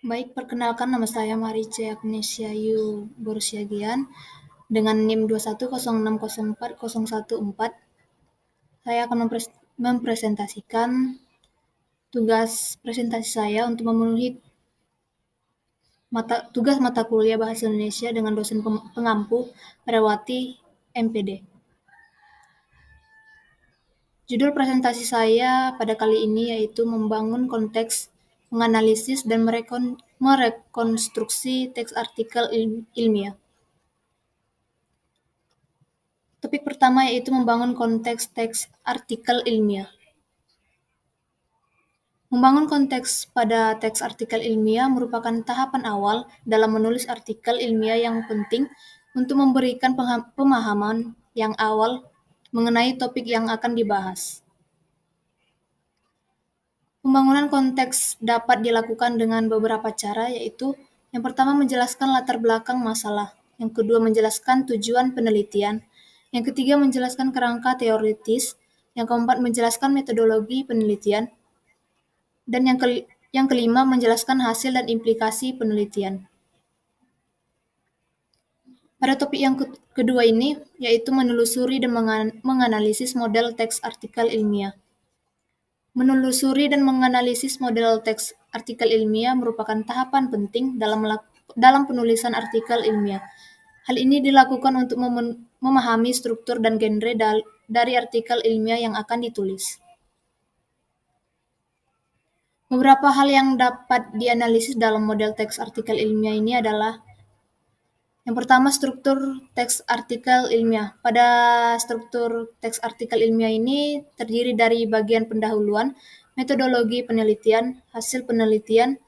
Baik, perkenalkan nama saya Marice Agnesia Yu Borsiagian dengan NIM 210604014. Saya akan mempresentasikan tugas presentasi saya untuk memenuhi tugas mata kuliah Bahasa Indonesia dengan dosen pengampu Perawati MPD. Judul presentasi saya pada kali ini yaitu membangun konteks, menganalisis, dan merekonstruksi teks artikel ilmiah. Topik pertama yaitu membangun konteks teks artikel ilmiah. Membangun konteks pada teks artikel ilmiah merupakan tahapan awal dalam menulis artikel ilmiah yang penting untuk memberikan pemahaman yang awal mengenai topik yang akan dibahas. Pembangunan konteks dapat dilakukan dengan beberapa cara, yaitu yang pertama menjelaskan latar belakang masalah, yang kedua menjelaskan tujuan penelitian, yang ketiga menjelaskan kerangka teoritis, yang keempat menjelaskan metodologi penelitian, dan yang kelima menjelaskan hasil dan implikasi penelitian. Pada topik yang kedua ini, yaitu menelusuri dan menganalisis model teks artikel ilmiah. Menelusuri dan menganalisis model teks artikel ilmiah merupakan tahapan penting dalam penulisan artikel ilmiah. Hal ini dilakukan untuk memahami struktur dan genre dari artikel ilmiah yang akan ditulis. Beberapa hal yang dapat dianalisis dalam model teks artikel ilmiah ini adalah yang pertama, struktur teks artikel ilmiah. Pada struktur teks artikel ilmiah ini terdiri dari bagian pendahuluan, metodologi penelitian, hasil penelitian,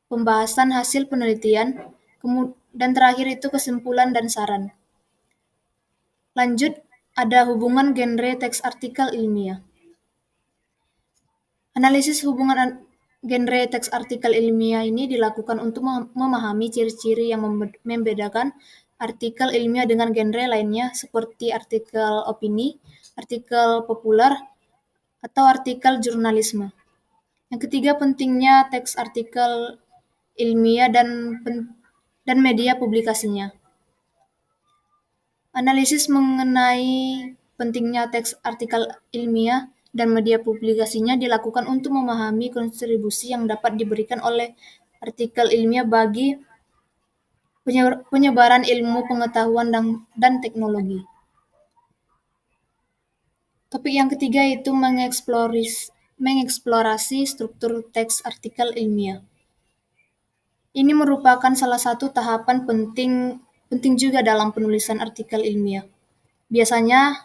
pembahasan hasil penelitian, dan terakhir itu kesimpulan dan saran. Lanjut, ada hubungan genre teks artikel ilmiah. Analisis hubungan genre teks artikel ilmiah ini dilakukan untuk memahami ciri-ciri yang membedakan artikel ilmiah dengan genre lainnya seperti artikel opini, artikel populer, atau artikel jurnalisme. Yang ketiga, pentingnya teks artikel ilmiah dan media publikasinya. Analisis mengenai pentingnya teks artikel ilmiah dan media publikasinya dilakukan untuk memahami kontribusi yang dapat diberikan oleh artikel ilmiah bagi penyebaran ilmu pengetahuan dan teknologi. Topik yang ketiga yaitu mengeksplorasi struktur teks artikel ilmiah. Ini merupakan salah satu tahapan penting juga dalam penulisan artikel ilmiah. Biasanya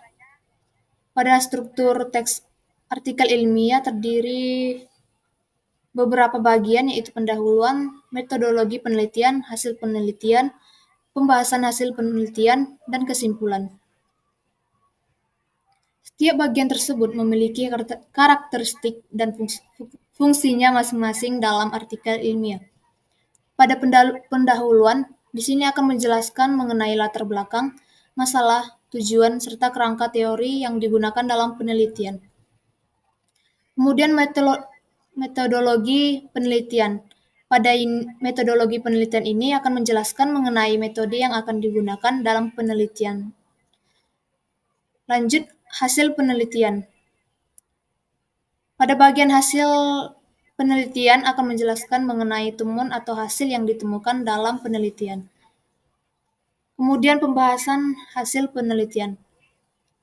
pada struktur teks artikel ilmiah terdiri beberapa bagian, yaitu pendahuluan, metodologi penelitian, hasil penelitian, pembahasan hasil penelitian, dan kesimpulan. Setiap bagian tersebut memiliki karakteristik dan fungsinya masing-masing dalam artikel ilmiah. Pada pendahuluan, di sini akan menjelaskan mengenai latar belakang, masalah, tujuan, serta kerangka teori yang digunakan dalam penelitian. Kemudian metodologi penelitian. Pada metodologi penelitian ini akan menjelaskan mengenai metode yang akan digunakan dalam penelitian. Lanjut, hasil penelitian. Pada bagian hasil penelitian akan menjelaskan mengenai temuan atau hasil yang ditemukan dalam penelitian. Kemudian pembahasan hasil penelitian.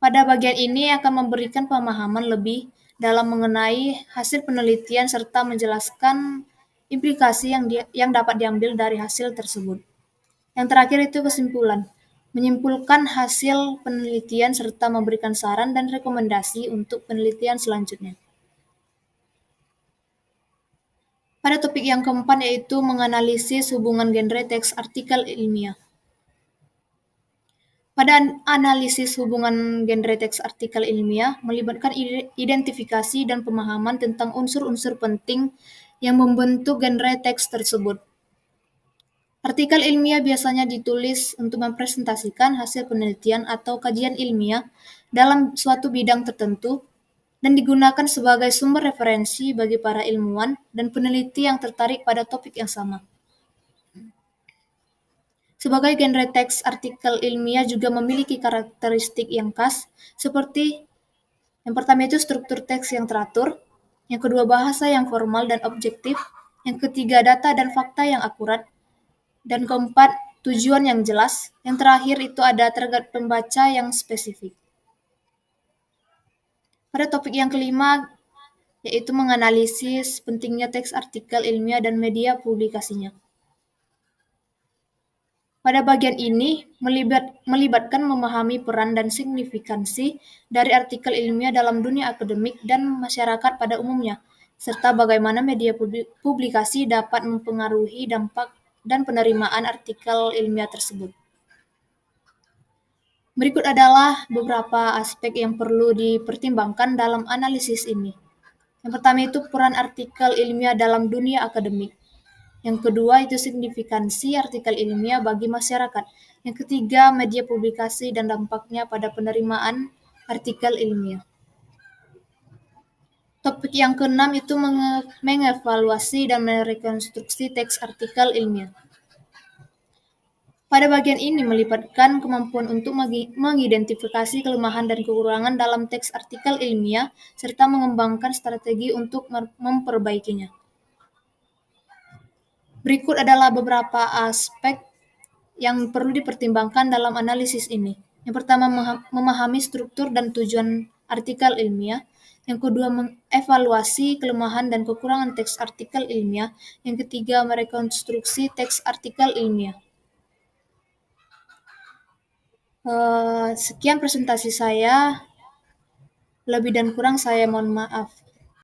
Pada bagian ini akan memberikan pemahaman lebih dalam mengenai hasil penelitian serta menjelaskan implikasi yang dapat diambil dari hasil tersebut. Yang terakhir itu kesimpulan. Menyimpulkan hasil penelitian serta memberikan saran dan rekomendasi untuk penelitian selanjutnya. Pada topik yang keempat yaitu menganalisis hubungan genre teks artikel ilmiah. Pada analisis hubungan genre teks artikel ilmiah melibatkan identifikasi dan pemahaman tentang unsur-unsur penting yang membentuk genre teks tersebut. Artikel ilmiah biasanya ditulis untuk mempresentasikan hasil penelitian atau kajian ilmiah dalam suatu bidang tertentu, dan digunakan sebagai sumber referensi bagi para ilmuwan dan peneliti yang tertarik pada topik yang sama. Sebagai genre teks artikel ilmiah juga memiliki karakteristik yang khas, seperti yang pertama itu struktur teks yang teratur, yang kedua bahasa yang formal dan objektif, yang ketiga data dan fakta yang akurat, dan keempat tujuan yang jelas, yang terakhir itu ada target pembaca yang spesifik. Pada topik yang kelima, yaitu menganalisis pentingnya teks artikel ilmiah dan media publikasinya. Pada bagian ini, melibatkan memahami peran dan signifikansi dari artikel ilmiah dalam dunia akademik dan masyarakat pada umumnya, serta bagaimana media publikasi dapat mempengaruhi dampak dan penerimaan artikel ilmiah tersebut. Berikut adalah beberapa aspek yang perlu dipertimbangkan dalam analisis ini. Yang pertama itu peran artikel ilmiah dalam dunia akademik. Yang kedua itu signifikansi artikel ilmiah bagi masyarakat. Yang ketiga, media publikasi dan dampaknya pada penerimaan artikel ilmiah. Topik yang keenam itu mengevaluasi dan merekonstruksi teks artikel ilmiah. Pada bagian ini melibatkan kemampuan untuk mengidentifikasi kelemahan dan kekurangan dalam teks artikel ilmiah, serta mengembangkan strategi untuk memperbaikinya. Berikut adalah beberapa aspek yang perlu dipertimbangkan dalam analisis ini. Yang pertama, memahami struktur dan tujuan artikel ilmiah. Yang kedua, mengevaluasi kelemahan dan kekurangan teks artikel ilmiah. Yang ketiga, merekonstruksi teks artikel ilmiah. Sekian presentasi saya. Lebih dan kurang saya mohon maaf.